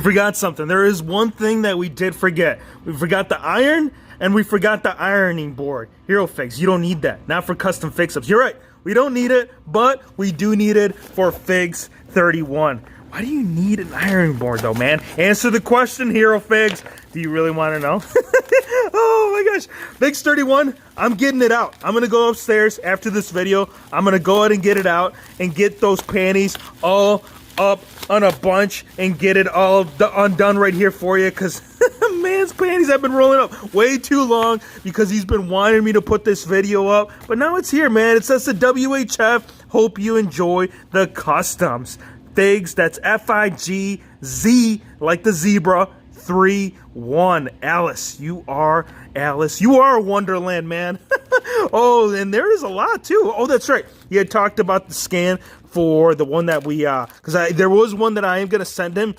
forgot something. There is one thing that we did forget. We forgot the iron, and we forgot the ironing board. Hero Figs, you don't need that. Not for custom fix-ups. You're right. We don't need it, but we do need it for Figs 31. Why do you need an ironing board, though, man? Answer the question, Hero Figs. Do you really want to know? Oh, my gosh. Figs 31, I'm getting it out. I'm going to go upstairs after this video. I'm going to go ahead and get it out and get those panties all up on a bunch and get it all undone right here for you, because man's panties have been rolling up way too long because he's been wanting me to put this video up, but now it's here, man. It says the WHF. Hope you enjoy the customs. Figs, that's F-I-G-Z, like the zebra, 3-1. Alice, you are a wonderland, man. Oh, and there is a lot too. Oh, that's right. He had talked about the scan for the one that we, because there was one that I am going to send him,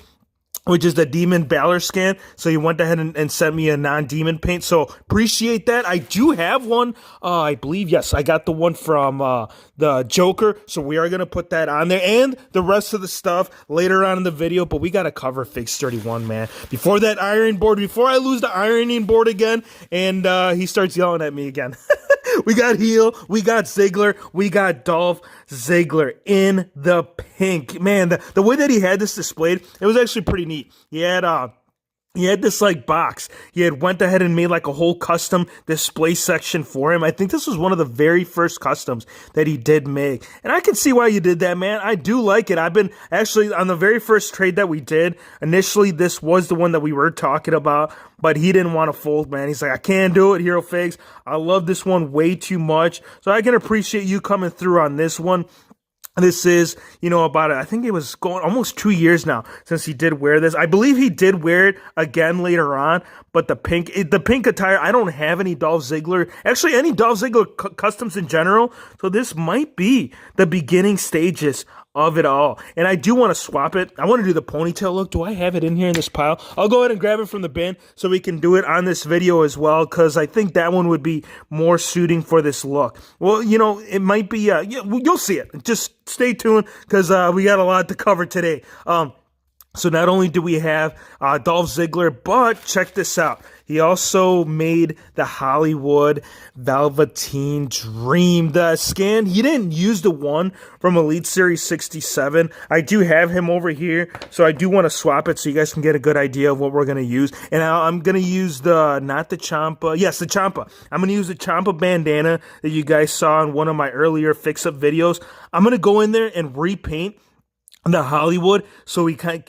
which is the Demon Balor scan. So he went ahead and sent me a non-demon paint. So appreciate that. I do have one. I believe, yes, I got the one from the Joker. So we are going to put that on there and the rest of the stuff later on in the video. But we got to cover Figs 31, man. Before that iron board, before I lose the ironing board again and he starts yelling at me again. We got Heel, we got Ziggler, we got Dolph Ziggler in the pink. Man, the way that he had this displayed, it was actually pretty neat. He had this like box. He had went ahead and made like a whole custom display section for him. I think this was one of the very first customs that he did make. And I can see why you did that, man. I do like it. I've been actually on the very first trade that we did. Initially, this was the one that we were talking about, but he didn't want to fold, man. He's like, I can't do it, Hero Figs. I love this one way too much. So I can appreciate you coming through on this one. This is, about it. I think it was going almost 2 years now since he did wear this. I believe he did wear it again later on, but the pink attire, I don't have any Dolph Ziggler, actually any Dolph Ziggler customs in general. So this might be the beginning stages of it all. And I do want to swap it. I want to do the ponytail look. Do I have it in here in this pile? I'll go ahead and grab it from the bin so we can do it on this video as well, because I think that one would be more suiting for this look. Well, it might be, you'll see it. Just stay tuned, because we got a lot to cover today. So not only do we have Dolph Ziggler, but check this out. He also made the Hollywood Velveteen Dream, the scan. He didn't use the one from Elite Series 67. I do have him over here, so I do want to swap it so you guys can get a good idea of what we're going to use. And I'm going to use not the Ciampa. Yes, the Ciampa. I'm going to use the Ciampa bandana that you guys saw in one of my earlier fix-up videos. I'm going to go in there and repaint the Hollywood so we can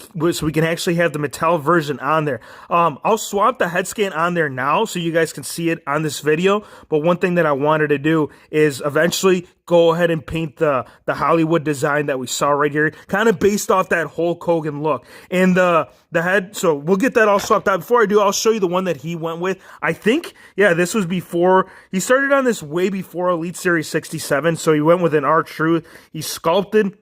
actually have the Mattel version on there. I'll swap the head scan on there now so you guys can see it on this video. But one thing that I wanted to do is eventually go ahead and paint the Hollywood design that we saw right here, kind of based off that Hulk Hogan look. And the head, so we'll get that all swapped out. Before I do, I'll show you the one that he went with. I think, yeah, this was before, he started on this way before Elite Series 67, so he went with an R-Truth. He sculpted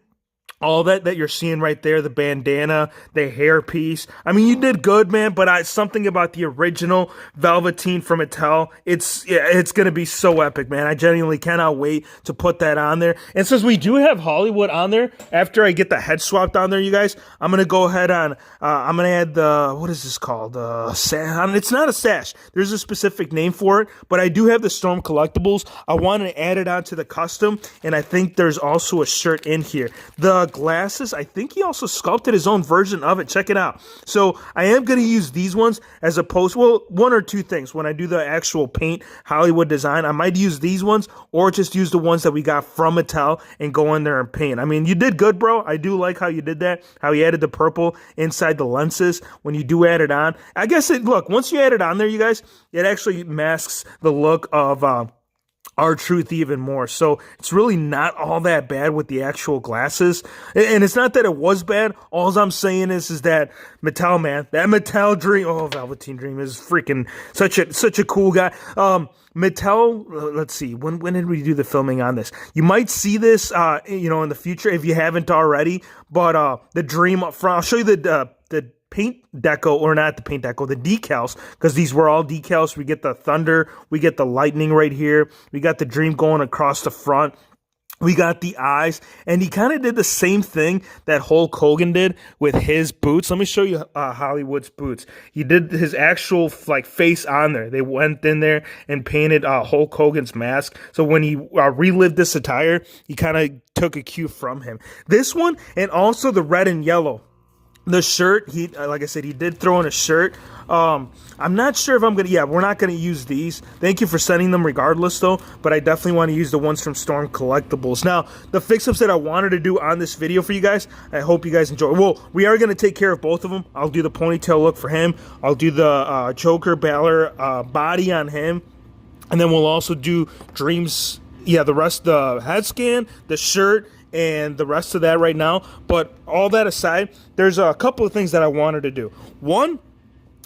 all that you're seeing right there, the bandana, the hairpiece. I mean, you did good, man, but something about the original Velveteen from Mattel, it's going to be so epic, man. I genuinely cannot wait to put that on there. And since we do have Hollywood on there, after I get the head swapped on there, you guys, I'm going to go ahead on, I'm going to add the, what is this called? It's not a sash. There's a specific name for it, but I do have the Storm Collectibles. I want to add it onto the custom, and I think there's also a shirt in here. The glasses, I think he also sculpted his own version of it. Check it out. So I am going to use these ones as opposed, well, one or two things. When I do the actual paint Hollywood design, I might use these ones or just use the ones that we got from Mattel and go in there and paint. I mean, you did good, bro. I do like how you did that, how you added the purple inside the lenses when you do add it on. I guess look, once you add it on there, you guys, it actually masks the look of R-Truth even more. So it's really not all that bad with the actual glasses. And it's not that it was bad. All I'm saying is that Mattel, man, that Mattel Dream, oh, Velveteen Dream is freaking such a cool guy. Mattel, let's see, when did we do the filming on this? You might see this, in the future if you haven't already. But the Dream up front, I'll show you the paint deco, or not the paint deco, the decals, because these were all decals. We get the thunder, we get the lightning right here, we got the Dream going across the front. We got the eyes, and he kind of did the same thing that Hulk Hogan did with his boots. Let me show you Hollywood's boots. He did his actual like face on there. They went in there and painted Hulk Hogan's mask. So when he relived this attire, he kind of took a cue from him. This one, and also the red and yellow. The shirt, he like I said, he did throw in a shirt. I'm not sure if I'm gonna. Yeah, we're not gonna use these. Thank you for sending them, regardless, though. But I definitely want to use the ones from Storm Collectibles. Now, the fix-ups that I wanted to do on this video for you guys, I hope you guys enjoy. Well, we are gonna take care of both of them. I'll do the ponytail look for him. I'll do the Joker Balor body on him, and then we'll also do Dreams. Yeah, the rest, the head scan, the shirt, and the rest of that right now. But all that aside, there's a couple of things that I wanted to do. One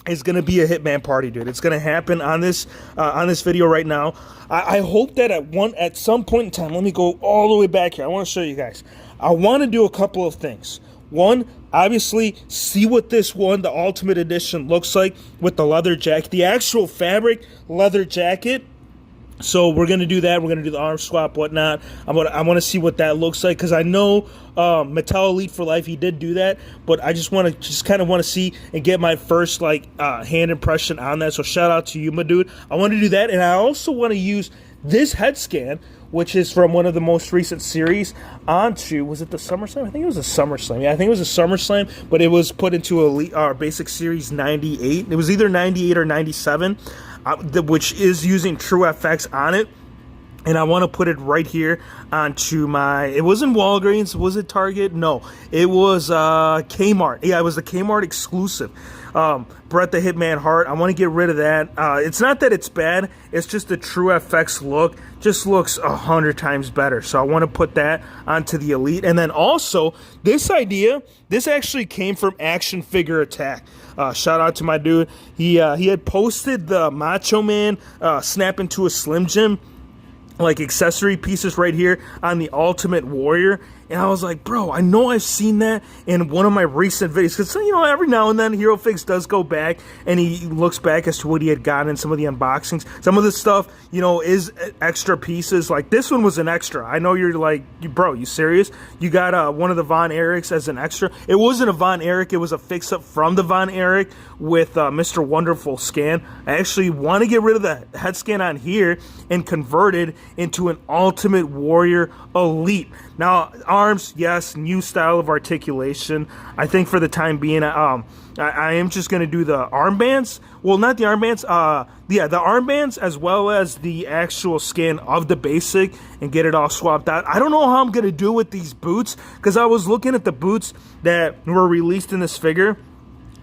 is going to be a Hitman party, dude. It's going to happen on this video right now. I hope that at some point in time, let me go all the way back here. I want to show you guys. I want to do a couple of things. One, obviously, see what this one, the Ultimate Edition, looks like with the leather jacket, the actual fabric leather jacket. So we're going to do that. We're going to do the arm swap, whatnot. I want to see what that looks like, because I know Mattel Elite for Life, he did do that, but I just kind of want to see and get my first hand impression on that. So shout out to you, my dude. I want to do that, and I also want to use this head scan, which is from one of the most recent series, onto, was it the SummerSlam? I think it was a SummerSlam. Yeah, I think it was a SummerSlam, but it was put into Elite Basic Series 98. It was either 98 or 97. Which is using True FX on it, and I want to put it right here onto my, it wasn't Walgreens, was it Target? No, it was Kmart. Yeah, it was the Kmart exclusive. Bret the Hitman Hart, I want to get rid of that. It's not that it's bad, it's just the True FX look just looks 100 times better. So I want to put that onto the Elite. And then also, this idea, this actually came from Action Figure Attack. Shout out to my dude. He had posted the Macho Man snap into a Slim Jim accessory pieces right here on the Ultimate Warrior, and I was like, bro, I know I've seen that in one of my recent videos, because every now and then Hero Fix does go back and he looks back as to what he had gotten in some of the unboxings. Some of the stuff is extra pieces. Like this one was an extra. I know you're like, bro, you serious? You got one of the Von Erichs as an extra. It wasn't a Von Erich, it was a fix-up from the Von Erich with Mr. Wonderful scan. I actually want to get rid of the head scan on here and convert it into an Ultimate Warrior Elite. Now, arms, yes, new style of articulation. I think for the time being, I am just going to do the armbands. Well, not the armbands. Yeah, the armbands as well as the actual scan of the basic and get it all swapped out. I don't know how I'm going to do with these boots, because I was looking at the boots that were released in this figure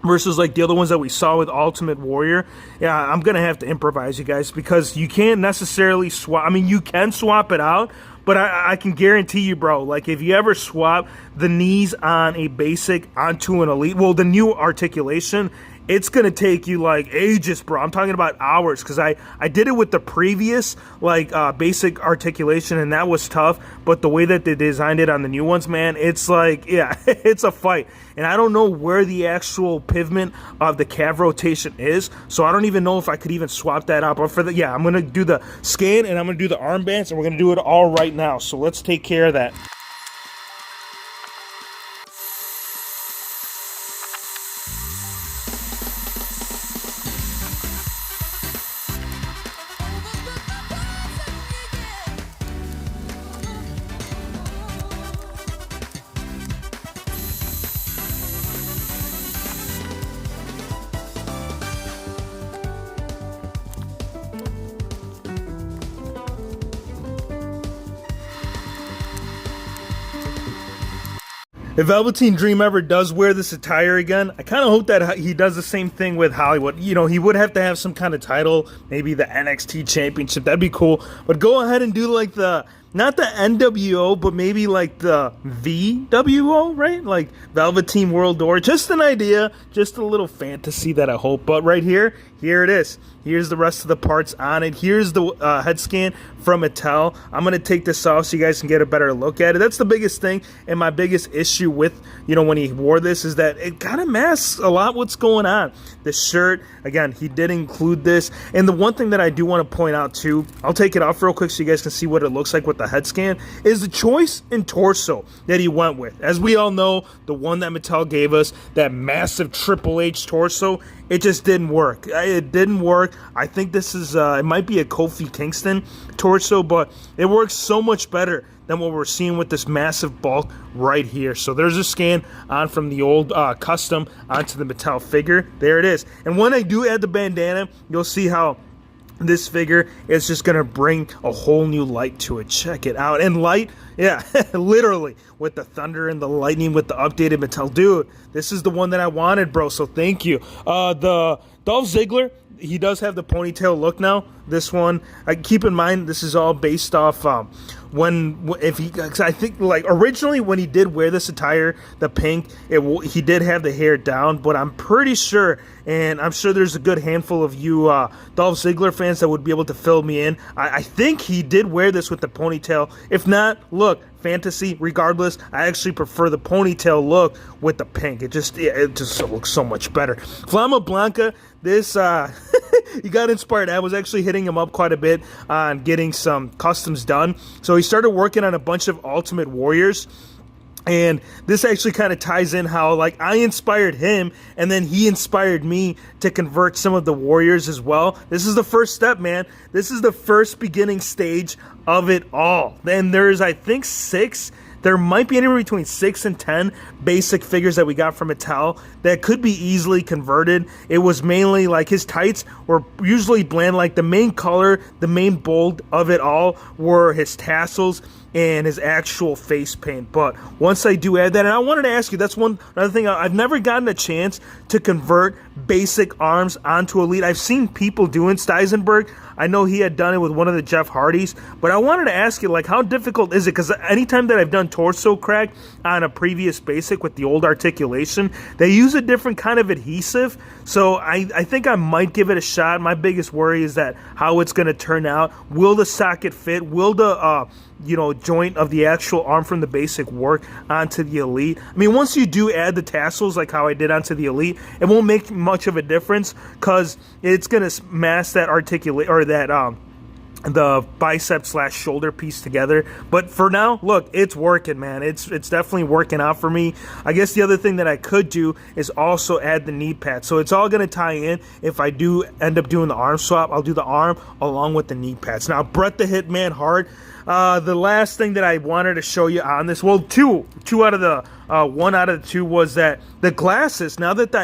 versus the other ones that we saw with Ultimate Warrior. Yeah, I'm going to have to improvise, you guys, because you can't necessarily swap. I mean, you can swap it out, but I can guarantee you, bro, if you ever swap the knees on a basic onto an Elite, well, the new articulation, it's going to take you ages, bro. I'm talking about hours, because I did it with the previous basic articulation, and that was tough. But the way that they designed it on the new ones, man, it's yeah, it's a fight. And I don't know where the actual pivot of the calf rotation is, so I don't even know if I could even swap that out. But yeah, I'm going to do the scan, and I'm going to do the armbands, and we're going to do it all right now. So let's take care of that. If Velveteen Dream ever does wear this attire again, I kind of hope that he does the same thing with Hollywood. He would have to have some kind of title, maybe the NXT Championship. That'd be cool. But go ahead and do not the NWO, but maybe the VWO, right? Velveteen World Order. Just an idea, just a little fantasy that I hope. But right here it is. Here's the rest of the parts on it. Here's the head scan from Mattel. I'm going to take this off so you guys can get a better look at it. That's the biggest thing, and my biggest issue with, when he wore this is that it kind of masks a lot what's going on. The shirt, again, he did include this. And the one thing that I do want to point out too, I'll take it off real quick so you guys can see what it looks like with with the head scan, is the choice in torso that he went with. As we all know, the one that Mattel gave us, that massive Triple H torso, it just didn't work. It didn't work. I think this is, it might be a Kofi Kingston torso, but it works so much better than what we're seeing with this massive bulk right here. So there's a scan on from the old custom onto the Mattel figure. There it is. And when I do add the bandana, you'll see how this figure is just going to bring a whole new light to it. Check it out. And light, yeah, literally, with the thunder and the lightning with the updated Mattel. Dude, this is the one that I wanted, bro, so thank you. The Dolph Ziggler, he does have the ponytail look now. This one, keep in mind, this is all based off I think, like, originally when he did wear this attire, the pink, he did have the hair down, but I'm pretty sure, and I'm sure there's a good handful of you Dolph Ziggler fans that would be able to fill me in. I think he did wear this with the ponytail. If not, look, fantasy, regardless, I actually prefer the ponytail look with the pink. It just looks so much better. Flama Blanca, this he got inspired. I was actually hitting him up quite a bit on getting some customs done, so he started working on a bunch of Ultimate Warriors. And this actually kind of ties in how, like, I inspired him and then he inspired me to convert some of the warriors as well. This is the first step, man. This is the first beginning stage of it all. Then there's, I think, 6. There might be anywhere between 6 and 10 basic figures that we got from Mattel that could be easily converted. It was mainly like his tights were usually bland. Like the main color, the main bold of it all were his tassels and his actual face paint. But once I do add that, and I wanted to ask you, that's another thing, I've never gotten a chance to convert basic arms onto Elite. I've seen people doing Steisenberg. I know he had done it with one of the Jeff Hardys, but I wanted to ask you, like, how difficult is it? Because anytime that I've done torso crack on a previous basic with the old articulation, they use a different kind of adhesive. So I think I might give it a shot. My biggest worry is that how it's going to turn out. Will the socket fit? Will the joint of the actual arm from the basic work onto the Elite? I mean, once you do add the tassels, like how I did onto the Elite, it won't make much of a difference because it's going to mask that articulate or that the bicep / shoulder piece together. But for now, look, it's working, man. It's definitely working out for me. I guess the other thing that I could do is also add the knee pad. So it's all going to tie in. If I do end up doing the arm swap, I'll do the arm along with the knee pads. Now, Bret the Hitman Hart. The last thing that I wanted to show you on this, well, two out of the one out of the two was that the glasses. Now that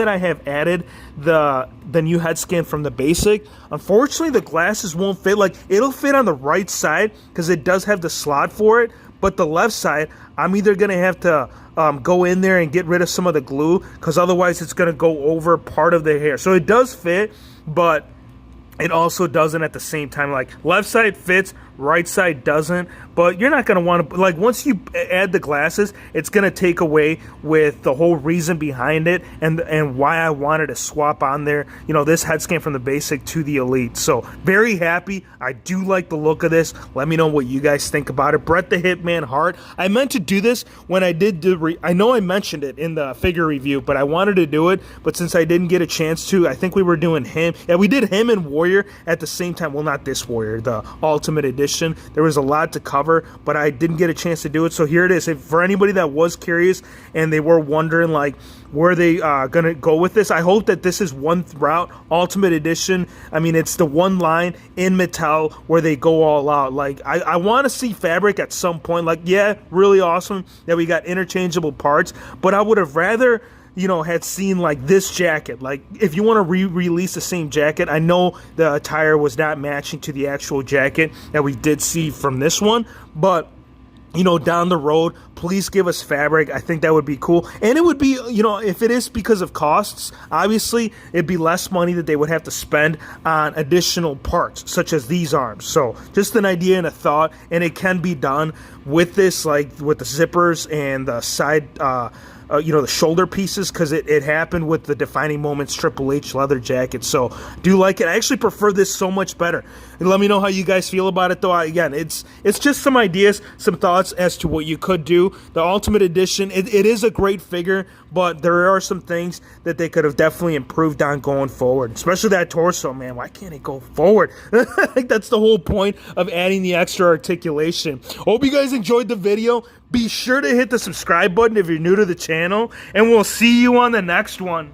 I have added the new head scan from the basic, unfortunately the glasses won't fit. Like, it'll fit on the right side because it does have the slot for it, but the left side, I'm either gonna have to go in there and get rid of some of the glue because otherwise it's gonna go over part of the hair. So it does fit, but it also doesn't at the same time. Like, left side fits, right side doesn't. But you're not going to want to, like, once you add the glasses, it's going to take away with the whole reason behind it and why I wanted to swap on there, this head scan from the basic to the Elite. So very happy. I do like the look of this. Let me know what you guys think about it. Bret the Hitman Hart. I meant to do this when I did I know I mentioned it in the figure review, but I wanted to do it. But since I didn't get a chance to, I think we were doing him. Yeah, we did him and Warrior at the same time. Well, not this Warrior, the Ultimate Edition. There was a lot to cover, but I didn't get a chance to do it. So here it is. For anybody that was curious and they were wondering, like, where they going to go with this, I hope that this is one route. Ultimate Edition, I mean, it's the one line in Mattel where they go all out. Like, I want to see fabric at some point. Like, yeah, really awesome that we got interchangeable parts, but I would have rather had seen, like, this jacket. Like, if you want to re-release the same jacket, I know the attire was not matching to the actual jacket that we did see from this one, but down the road, please give us fabric. I think that would be cool. And it would be, if it is because of costs, obviously it'd be less money that they would have to spend on additional parts, such as these arms. So just an idea and a thought, and it can be done with this, like with the zippers and the side the shoulder pieces, because it happened with the Defining Moments Triple H leather jacket. So do like it. I actually prefer this so much better. And let me know how you guys feel about it, though. Again, it's just some ideas, some thoughts as to what you could do. The Ultimate Edition, it is a great figure, but there are some things that they could have definitely improved on going forward, especially that torso, man. Why can't it go forward? I think that's the whole point of adding the extra articulation. Hope you guys enjoyed the video. Be sure to hit the subscribe button if you're new to the channel, and we'll see you on the next one.